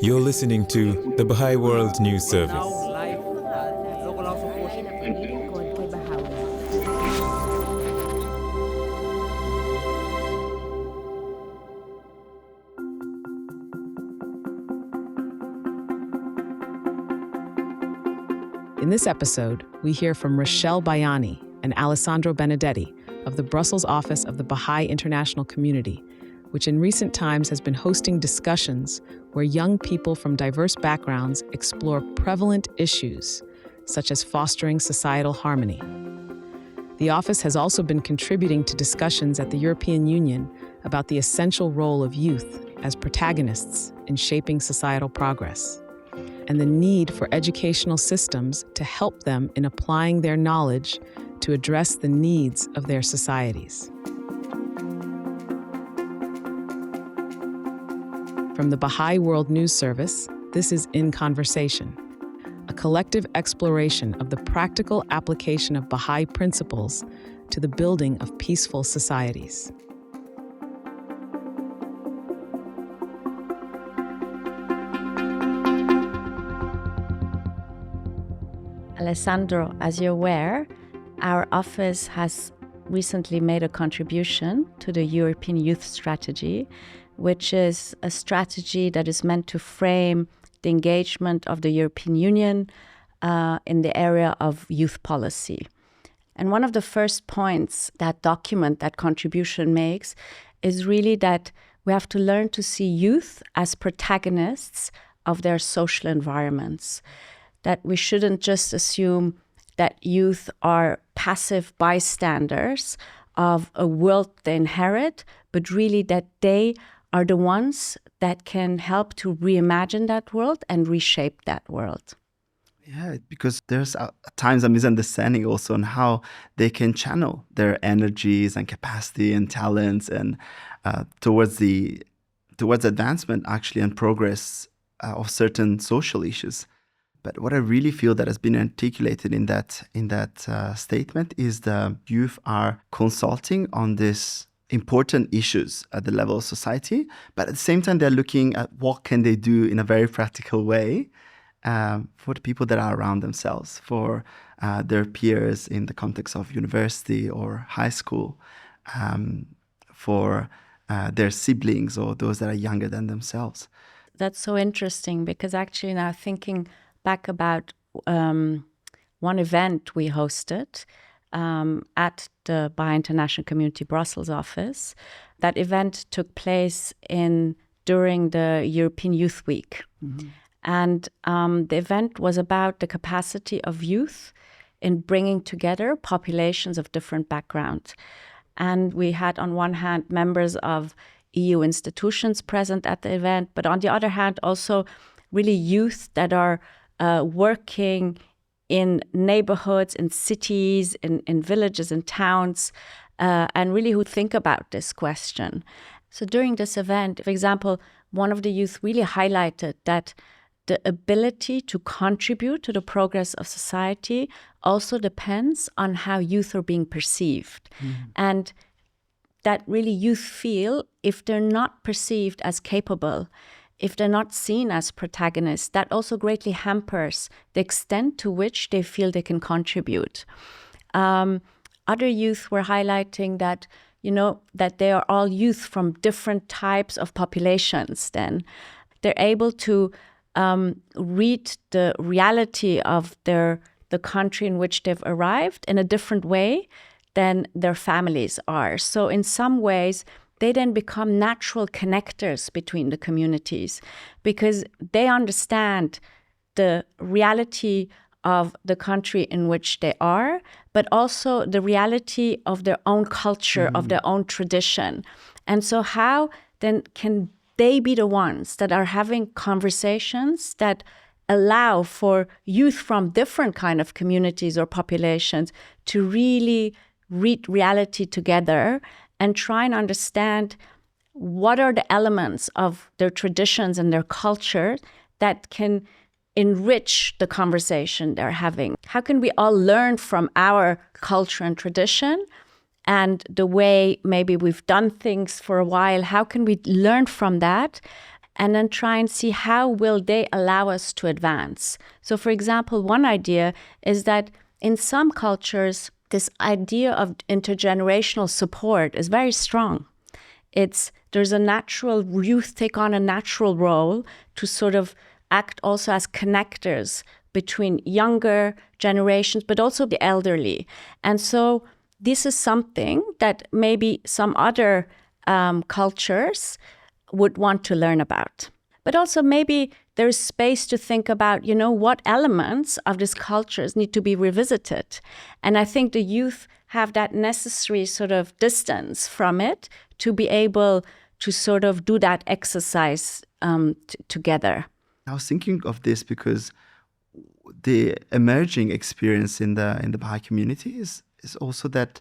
You're listening to the Bahá'í World News Service. In this episode, we hear from Rochelle Bayani and Alessandro Benedetti of the Brussels office of the Bahá'í International Community, which in recent times has been hosting discussions where young people from diverse backgrounds explore prevalent issues, such as fostering societal harmony. The office has also been contributing to discussions at the European Union about the essential role of youth as protagonists in shaping societal progress, and the need for educational systems to help them in applying their knowledge to address the needs of their societies. From the Bahá'í World News Service, this is In Conversation, a collective exploration of the practical application of Bahá'í principles to the building of peaceful societies. Alessandro, as you're aware, our office has recently made a contribution to the European Youth Strategy, which is a strategy that is meant to frame the engagement of the European Union in the area of youth policy. And one of the first points that document, that contribution makes, is really that we have to learn to see youth as protagonists of their social environments. That we shouldn't just assume that youth are passive bystanders of a world they inherit, but really that they are the ones that can help to reimagine that world and reshape that world. Yeah, because there's at times a misunderstanding also on how they can channel their energies and capacity and talents and towards advancement actually and progress of certain social issues. But what I really feel that has been articulated in that statement is the youth are consulting on these important issues at the level of society, but at the same time they're looking at what can they do in a very practical way for the people that are around themselves, for their peers in the context of university or high school, for their siblings or those that are younger than themselves. That's so interesting because actually now thinking back about one event we hosted at the Bahá'í International Community Brussels office. That event took place during the European Youth Week. Mm-hmm. And the event was about the capacity of youth in bringing together populations of different backgrounds. And we had on one hand members of EU institutions present at the event, but on the other hand also really youth that are working in neighborhoods, in cities, in villages, in towns, and really who think about this question. So during this event, for example, one of the youth really highlighted that the ability to contribute to the progress of society also depends on how youth are being perceived. Mm-hmm. And that really youth feel if they're not perceived as capable, if they're not seen as protagonists, that also greatly hampers the extent to which they feel they can contribute. Other youth were highlighting that, that they are all youth from different types of populations. Then they're able to read the reality of the country in which they've arrived in a different way than their families are. So in some ways, they then become natural connectors between the communities because they understand the reality of the country in which they are, but also the reality of their own culture, mm-hmm. of their own tradition. And so how then can they be the ones that are having conversations that allow for youth from different kind of communities or populations to really read reality together and try and understand what are the elements of their traditions and their culture that can enrich the conversation they're having. How can we all learn from our culture and tradition and the way maybe we've done things for a while? How can we learn from that and then try and see how will they allow us to advance. So, for example, one idea is that in some cultures, this idea of intergenerational support is very strong. There's a natural, youth take on a natural role to sort of act also as connectors between younger generations, but also the elderly. And so this is something that maybe some other cultures would want to learn about. But also maybe there's space to think about, what elements of these cultures need to be revisited. And I think the youth have that necessary sort of distance from it to be able to sort of do that exercise together. I was thinking of this because the emerging experience in the Baha'i community is also that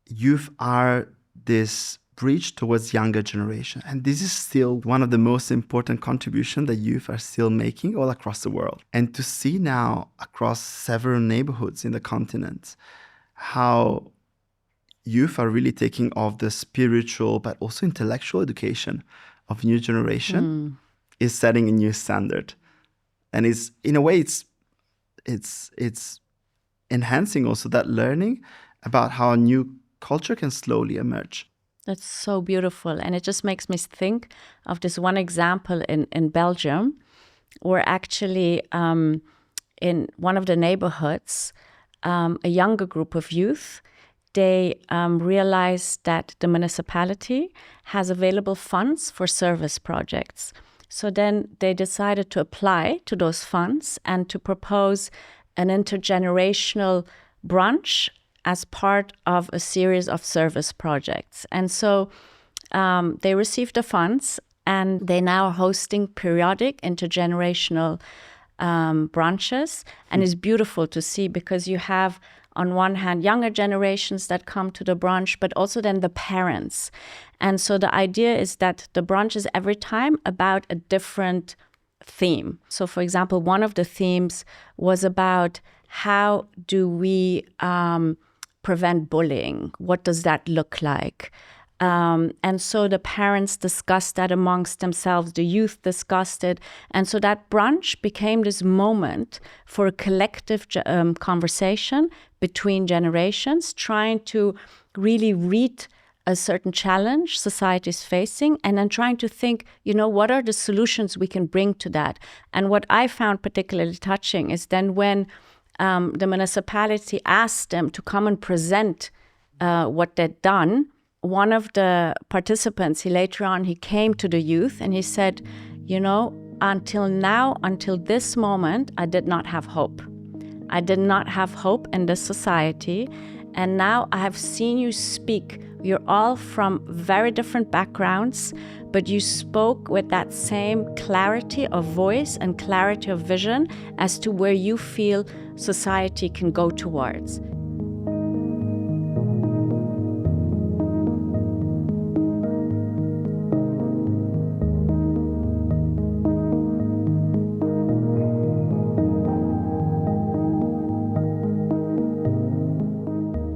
youth are this bridge towards younger generation. And this is still one of the most important contributions that youth are still making all across the world. And to see now across several neighborhoods in the continent how youth are really taking off the spiritual but also intellectual education of new generation is setting a new standard. And it's in a way it's enhancing also that learning about how a new culture can slowly emerge. That's so beautiful. And it just makes me think of this one example in Belgium, where actually in one of the neighborhoods, a younger group of youth, they realized that the municipality has available funds for service projects. So then they decided to apply to those funds and to propose an intergenerational brunch as part of a series of service projects. And so they received the funds, and they now are hosting periodic intergenerational brunches. And it's beautiful to see, because you have, on one hand, younger generations that come to the brunch, but also then the parents. And so the idea is that the brunch is every time about a different theme. So, for example, one of the themes was about how do we prevent bullying? What does that look like? And so the parents discussed that amongst themselves, the youth discussed it. And so that brunch became this moment for a collective conversation between generations, trying to really read a certain challenge society is facing, and then trying to think, what are the solutions we can bring to that? And what I found particularly touching is then when the municipality asked them to come and present what they'd done, one of the participants, he came to the youth and he said, until now, until this moment, I did not have hope. I did not have hope in this society. And now I have seen you speak. You're all from very different backgrounds, but you spoke with that same clarity of voice and clarity of vision as to where you feel society can go towards.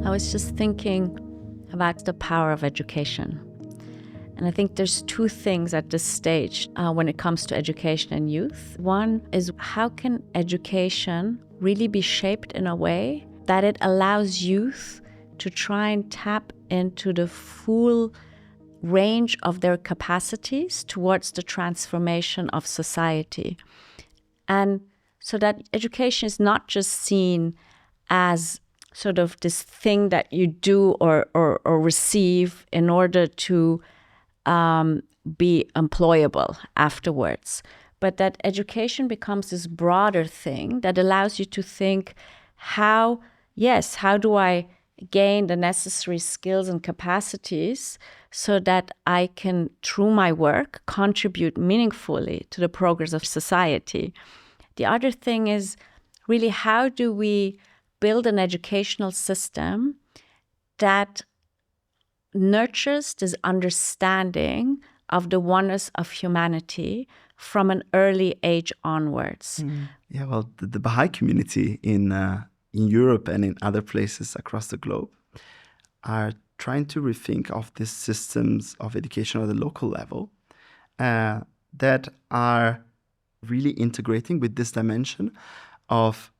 I was just thinking about the power of education. And I think there's two things at this stage when it comes to education and youth. One is, how can education really be shaped in a way that it allows youth to try and tap into the full range of their capacities towards the transformation of society. And so that education is not just seen as sort of this thing that you do or receive in order to be employable afterwards, but that education becomes this broader thing that allows you to think, how do I gain the necessary skills and capacities so that I can, through my work, contribute meaningfully to the progress of society. The other thing is really, how do we build an educational system that nurtures this understanding of the oneness of humanity from an early age onwards? Yeah, well, the Baha'i community in Europe and in other places across the globe are trying to rethink of these systems of education at the local level that are really integrating with this dimension of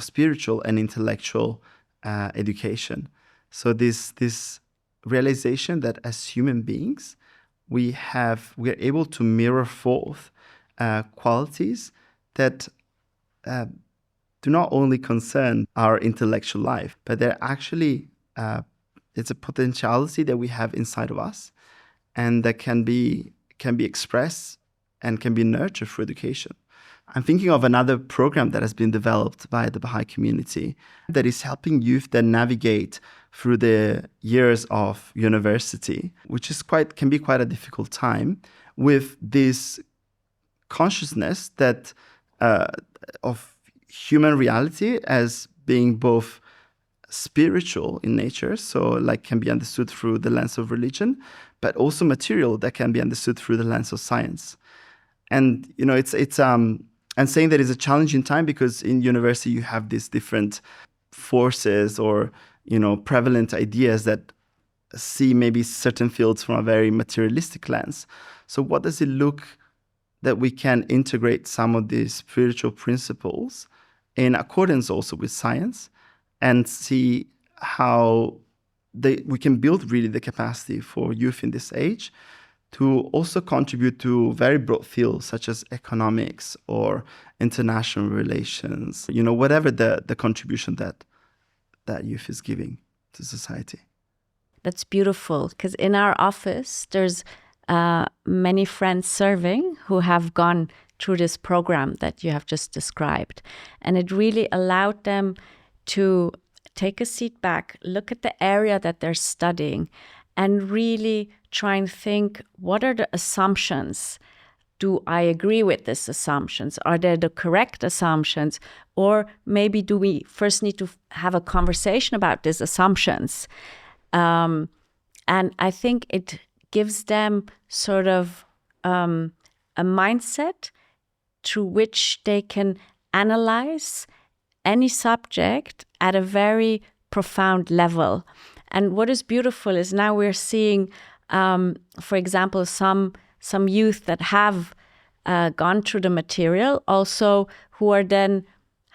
spiritual and intellectual education. So this realization that as human beings, we are able to mirror forth qualities that do not only concern our intellectual life, but they're actually it's a potentiality that we have inside of us, and that can be expressed and can be nurtured through education. I'm thinking of another program that has been developed by the Baha'i community that is helping youth then navigate through the years of university, which can be quite a difficult time, with this consciousness that of human reality as being both spiritual in nature, so like can be understood through the lens of religion, but also material that can be understood through the lens of science. And it's and saying that is a challenging time because in university you have these different forces or prevalent ideas that see maybe certain fields from a very materialistic lens. So what does it look that we can integrate some of these spiritual principles in accordance also with science, and see how we can build really the capacity for youth in this age to also contribute to very broad fields such as economics or international relations, whatever the contribution that youth is giving to society. That's beautiful, because in our office, there's many friends serving who have gone through this program that you have just described. And it really allowed them to take a seat back, look at the area that they're studying, and really try and think, what are the assumptions? Do I agree with these assumptions? Are they the correct assumptions? Or maybe do we first need to have a conversation about these assumptions? And I think it gives them sort of a mindset through which they can analyze any subject at a very profound level. And what is beautiful is now we're seeing, for example, some youth that have gone through the material, also who are then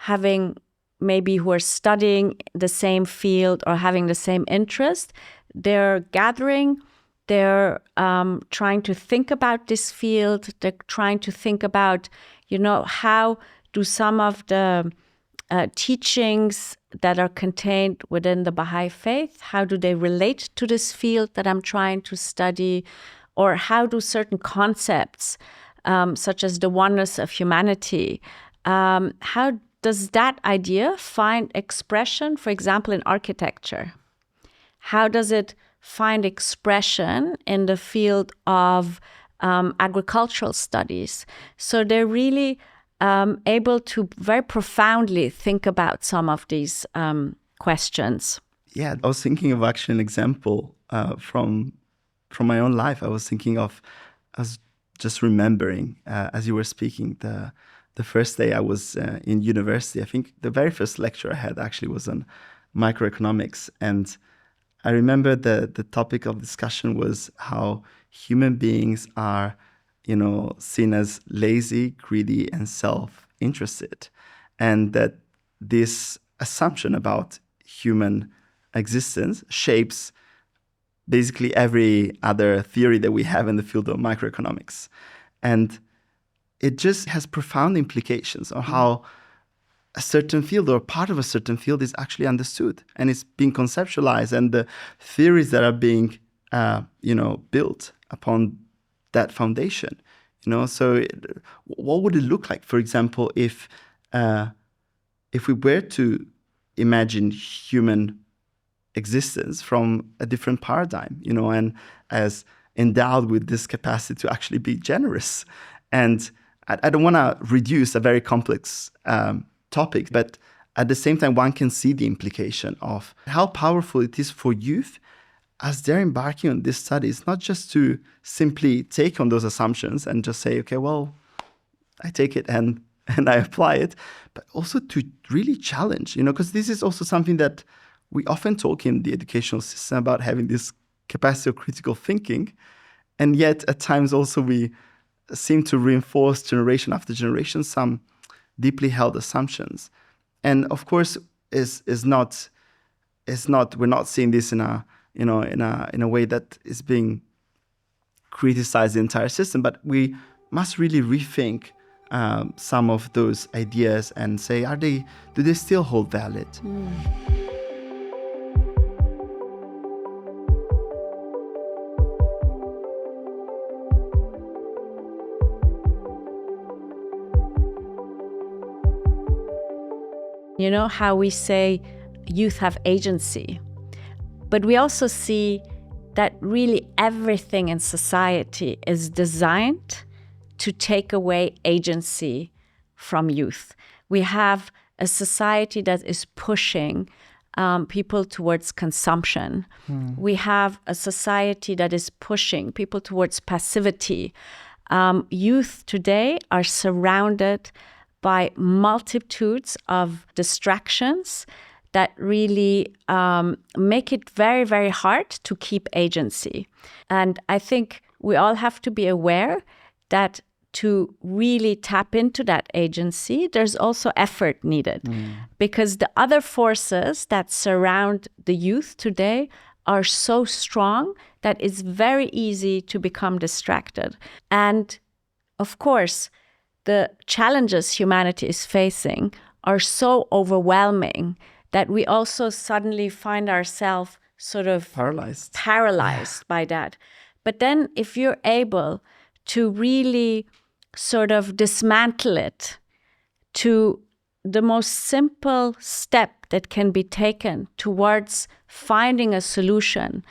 who are studying the same field or having the same interest. They're gathering, they're trying to think about this field, they're trying to think about, how do some of the teachings that are contained within the Baha'i faith, how do they relate to this field that I'm trying to study? Or how do certain concepts, such as the oneness of humanity, how does that idea find expression, for example, in architecture? How does it find expression in the field of agricultural studies? So they're really able to very profoundly think about some of these questions. Yeah, I was thinking of actually an example from my own life. I was just remembering as you were speaking, the first day I was in university. I think the very first lecture I had actually was on microeconomics, and I remember the topic of discussion was how human beings are seen as lazy, greedy, and self-interested. And that this assumption about human existence shapes basically every other theory that we have in the field of microeconomics. And it just has profound implications on how a certain field or part of a certain field is actually understood and it's being conceptualized, and the theories that are being built upon that foundation. So what would it look like, for example, if we were to imagine human existence from a different paradigm, and as endowed with this capacity to actually be generous? And I don't want to reduce a very complex topic, but at the same time, one can see the implication of how powerful it is for youth as they're embarking on this study. It's not just to simply take on those assumptions and just say, okay, well, I take it and I apply it, but also to really challenge, because this is also something that we often talk in the educational system about, having this capacity of critical thinking. And yet at times also we seem to reinforce generation after generation some deeply held assumptions. And of course, we're not seeing this in a way that is being criticized the entire system, but we must really rethink some of those ideas and say, do they still hold valid? You know how we say youth have agency, but we also see that really everything in society is designed to take away agency from youth. We have a society that is pushing people towards consumption. We have a society that is pushing people towards passivity. Youth today are surrounded by multitudes of distractions that really make it very, very hard to keep agency. And I think we all have to be aware that to really tap into that agency, there's also effort needed. Because the other forces that surround the youth today are so strong that it's very easy to become distracted. And of course, the challenges humanity is facing are so overwhelming that we also suddenly find ourselves sort of paralyzed by that. But then if you're able to really sort of dismantle it to the most simple step that can be taken towards finding a solution,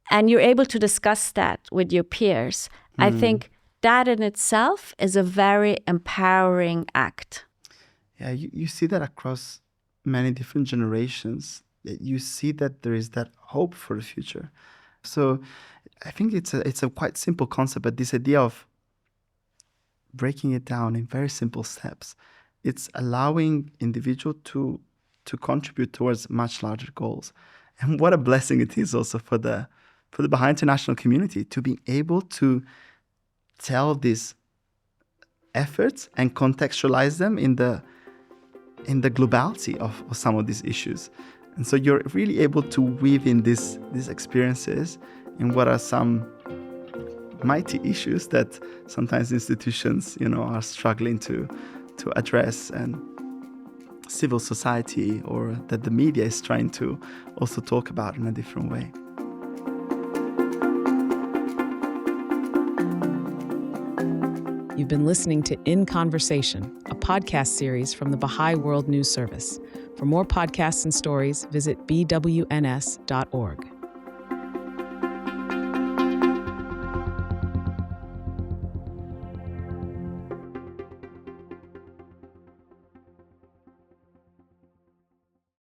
and you're able to discuss that with your peers, I think that in itself is a very empowering act. Yeah, you see that across many different generations. You see that there is that hope for the future. So I think it's a quite simple concept, but this idea of breaking it down in very simple steps, it's allowing individual to contribute towards much larger goals. And what a blessing it is also for the Bahá'í International Community to be able to tell these efforts and contextualize them in the globality of some of these issues. And so you're really able to weave in these experiences in what are some mighty issues that sometimes institutions, are struggling to address, and civil society or that the media is trying to also talk about in a different way. You've been listening to In Conversation, a podcast series from the Bahá'í World News Service. For more podcasts and stories, visit bwns.org.